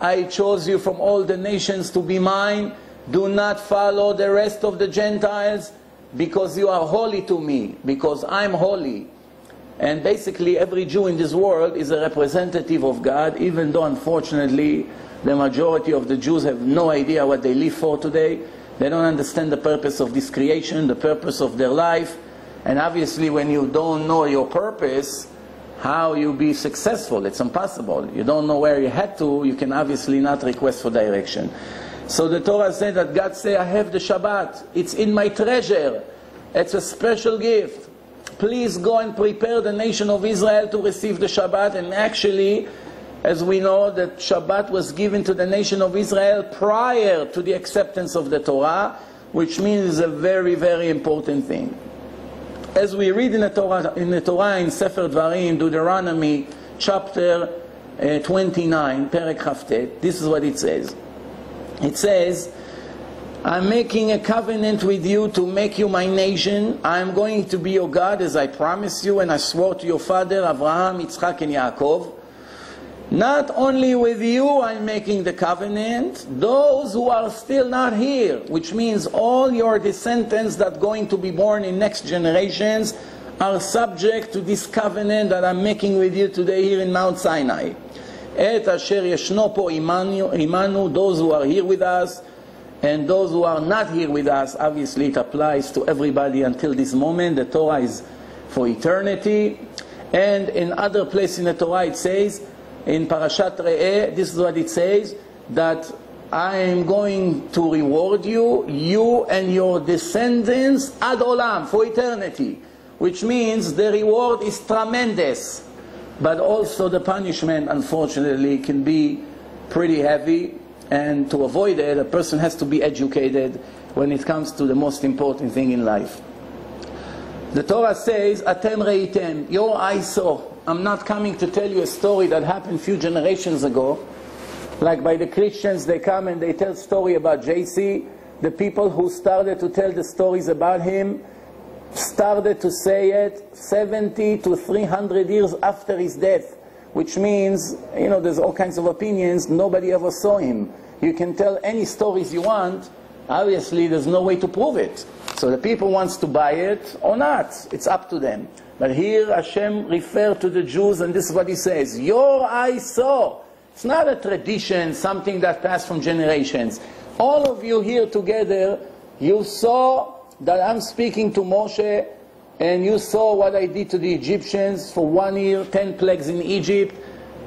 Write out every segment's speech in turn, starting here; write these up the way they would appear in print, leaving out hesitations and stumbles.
I chose you from all the nations to be mine. Do not follow the rest of the Gentiles, because you are holy to me, because I'm holy. And basically every Jew in this world is a representative of God, even though unfortunately the majority of the Jews have no idea what they live for today. They don't understand the purpose of this creation, the purpose of their life. And obviously when you don't know your purpose, how you be successful? It's impossible. You don't know where you head to, you can obviously not request for direction. So the Torah said that God said, I have the Shabbat. It's in my treasure. It's a special gift. Please go and prepare the nation of Israel to receive the Shabbat. And actually, as we know, that Shabbat was given to the nation of Israel prior to the acceptance of the Torah, which means a very, very important thing. As we read in the Torah in Sefer Dvarim, Deuteronomy chapter 29, Perek Chavtet, this is what it says. It says, I'm making a covenant with you to make you my nation. I am going to be your God as I promised you and I swore to your father Abraham, Yitzchak and Yaakov. Not only with you I'm making the covenant, those who are still not here, which means all your descendants that are going to be born in next generations are subject to this covenant that I'm making with you today here in Mount Sinai. Et asher yeshno po imanu, those who are here with us, and those who are not here with us. Obviously it applies to everybody until this moment. The Torah is for eternity. And in other places in the Torah it says, in Parashat Re'eh, this is what it says, that I am going to reward you, you and your descendants ad olam, for eternity. Which means the reward is tremendous. But also the punishment, unfortunately, can be pretty heavy. And to avoid it, a person has to be educated when it comes to the most important thing in life. The Torah says, Atem reitem, your eyes saw. I'm not coming to tell you a story that happened a few generations ago. Like by the Christians, they come and they tell a story about JC. The people who started to tell the stories about him started to say it 70 to 300 years after his death. Which means, you know, there's all kinds of opinions. Nobody ever saw him. You can tell any stories you want. Obviously, there's no way to prove it. So the people wants to buy it or not. It's up to them. But here Hashem referred to the Jews, and this is what he says. Your eyes saw. It's not a tradition, something that passed from generations. All of you here together, you saw that I'm speaking to Moshe, and you saw what I did to the Egyptians for 1 year, 10 plagues in Egypt.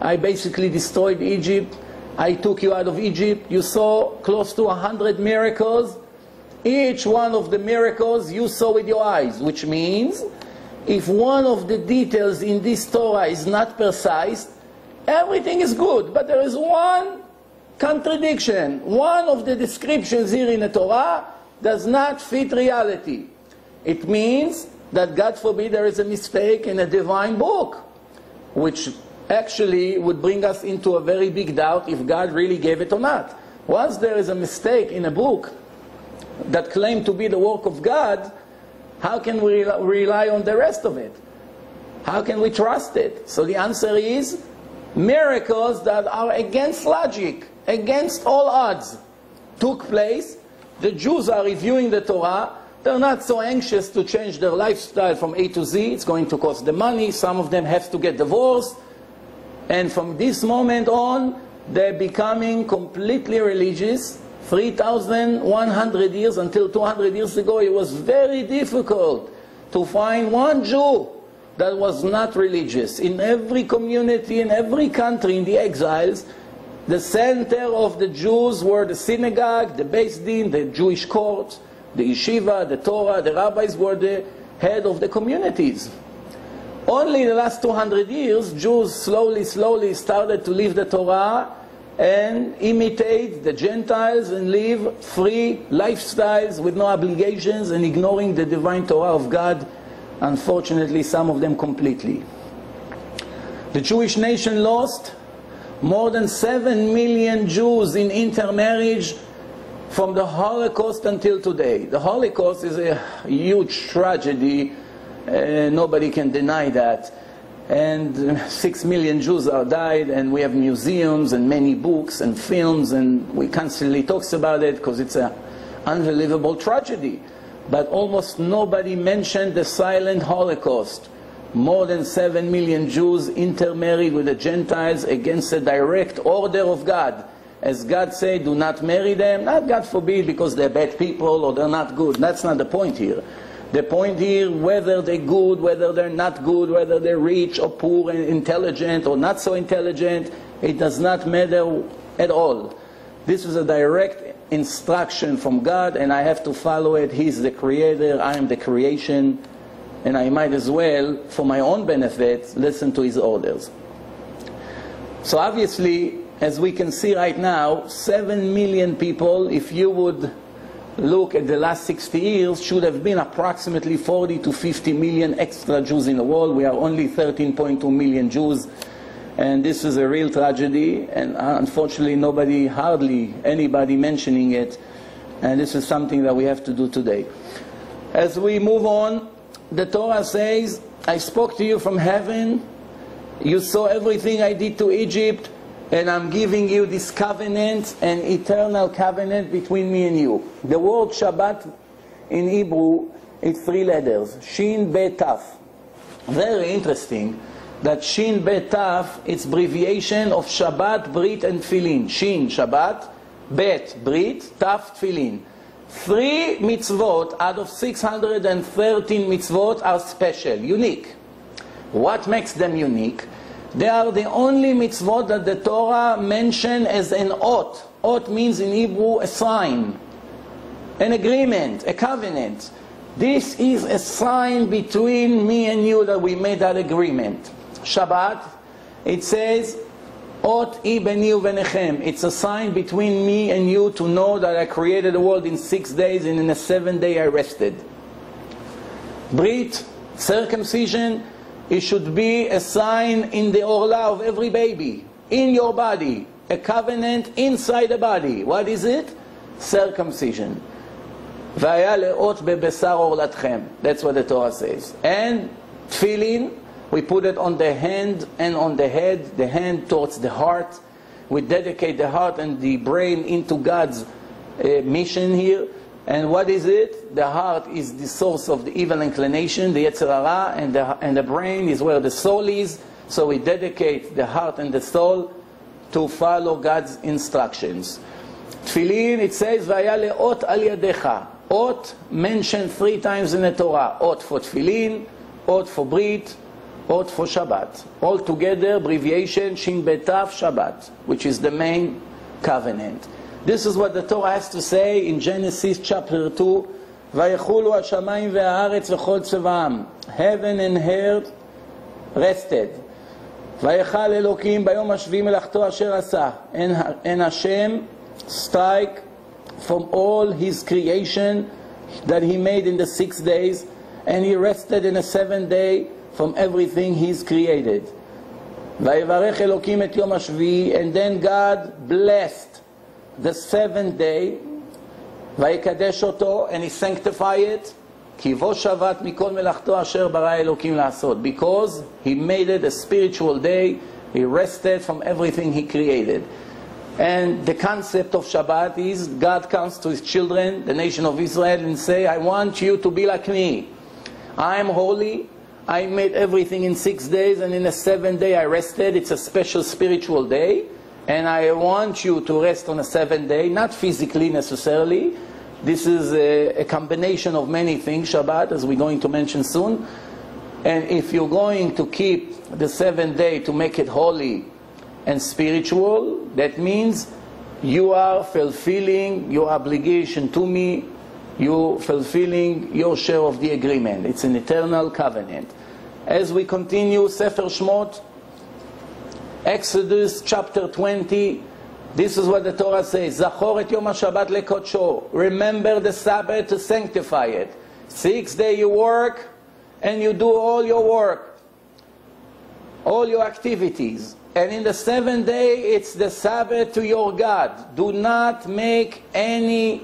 I basically destroyed Egypt. I took you out of Egypt. You saw close to 100 miracles. Each one of the miracles you saw with your eyes, which means if one of the details in this Torah is not precise, everything is good. But there is one contradiction. One of the descriptions here in the Torah does not fit reality. It means that, God forbid, there is a mistake in a divine book, which actually would bring us into a very big doubt if God really gave it or not. Once there is a mistake in a book that claimed to be the work of God, how can we rely on the rest of it? How can we trust it? So the answer is miracles that are against logic, against all odds, took place. The Jews are reviewing the Torah. They're not so anxious to change their lifestyle from A to Z. It's going to cost them money. Some of them have to get divorced. And from this moment on, they're becoming completely religious. 3,100 years until 200 years ago, it was very difficult to find one Jew that was not religious. In every community, in every country, in the exiles, the center of the Jews were the synagogue, the Beis Din, the Jewish court, the yeshiva, the Torah. The rabbis were the head of the communities. Only in the last 200 years, Jews slowly started to leave the Torah and imitate the Gentiles and live free lifestyles with no obligations and ignoring the divine Torah of God. Unfortunately, some of them completely. The Jewish nation lost more than 7 million Jews in intermarriage from the Holocaust until today. The Holocaust is a huge tragedy. Nobody can deny that. and 6 million Jews are died, and we have museums and many books and films, and we constantly talks about it because it's an unbelievable tragedy. But almost nobody mentioned the silent Holocaust. More than 7 million Jews intermarried with the Gentiles against the direct order of God. As God said, do not marry them, not God forbid because they're bad people or they're not good. That's not the point here. The point here, whether they're good, whether they're not good, whether they're rich or poor and intelligent or not so intelligent, it does not matter at all. This is a direct instruction from God, and I have to follow it. He's the creator, I am the creation, and I might as well, for my own benefit, listen to his orders. So obviously, as we can see right now, 7 million people, if you would look at the last 60 years, should have been approximately 40 to 50 million extra Jews in the world. We are only 13.2 million Jews, and this is a real tragedy, and unfortunately hardly anybody mentioning it, and this is something that we have to do today. As we move on, the Torah says, I spoke to you from heaven, you saw everything I did to Egypt, and I'm giving you this covenant, an eternal covenant between me and you. The word Shabbat in Hebrew, it's 3 letters, Shin Bet Taf. Very interesting that Shin Bet Taf, it's abbreviation of Shabbat, Brit, and Tefillin. Shin, Shabbat, Bet, Brit, Taf, Tefillin. 3 mitzvot out of 613 mitzvot are special, unique. What makes them unique? They are the only mitzvot that the Torah mentions as an ot. Ot means in Hebrew a sign, an agreement, a covenant. This is a sign between me and you that we made that agreement. Shabbat, it says, Ot I beni uvenechem. It's a sign between me and you to know that I created the world in 6 days and in the 7th day I rested. Brit, circumcision, it should be a sign in the orla of every baby, in your body, a covenant inside the body. What is it? Circumcision. Vaya leot bebesar orlatchem. That's what the Torah says. And tefillin, we put it on the hand and on the head, the hand towards the heart. We dedicate the heart and the brain into God's mission here. And what is it? The heart is the source of the evil inclination, the Yetzer Hara, and the brain is where the soul is. So we dedicate the heart and the soul to follow God's instructions. Tefillin, it says, Vaya leot al yadecha. Ot mentioned 3 times in the Torah. Ot for tefillin, ot for brit, ot for Shabbat. All together, abbreviation, Shin Bet Taf Shabbat, which is the main covenant. This is what the Torah has to say in Genesis chapter 2. Vayechulu hashamayim ve'haaretz v'chol tzeva'am. Heaven and earth rested. Vayechal Elokim bayom hashvi melachto asher asah. And Hashem strike from all His creation that He made in the 6 days, and He rested in the 7th day from everything He's created. Vayevarech Elokim et yom hashvi. And then God blessed the 7th day, vayikadesh oto, and He sanctified it, ki vo shavat mikol melachto asher bara Elokim la'asot, because He made it a spiritual day. He rested from everything He created. And the concept of Shabbat is God comes to His children, the nation of Israel, and say, I want you to be like me. I am holy. I made everything in 6 days, and in the 7th day I rested. It's a special spiritual day. And I want you to rest on the 7th day, not physically necessarily. This is a combination of many things, Shabbat, as we're going to mention soon. And if you're going to keep the 7th day to make it holy and spiritual, that means you are fulfilling your obligation to me, you're fulfilling your share of the agreement. It's an eternal covenant. As we continue, Sefer Shmot, Exodus chapter 20, this is what the Torah says, Zachor et yom ha-Shabbat lekodsho. Remember the Sabbath to sanctify it. 6 days you work, and you do all your work, all your activities. And in the 7th day, it's the Sabbath to your God. Do not make any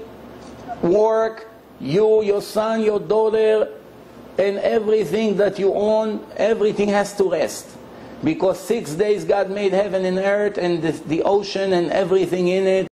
work, you, your son, your daughter, and everything that you own, everything has to rest. Because 6 days God made heaven and earth and the ocean and everything in it.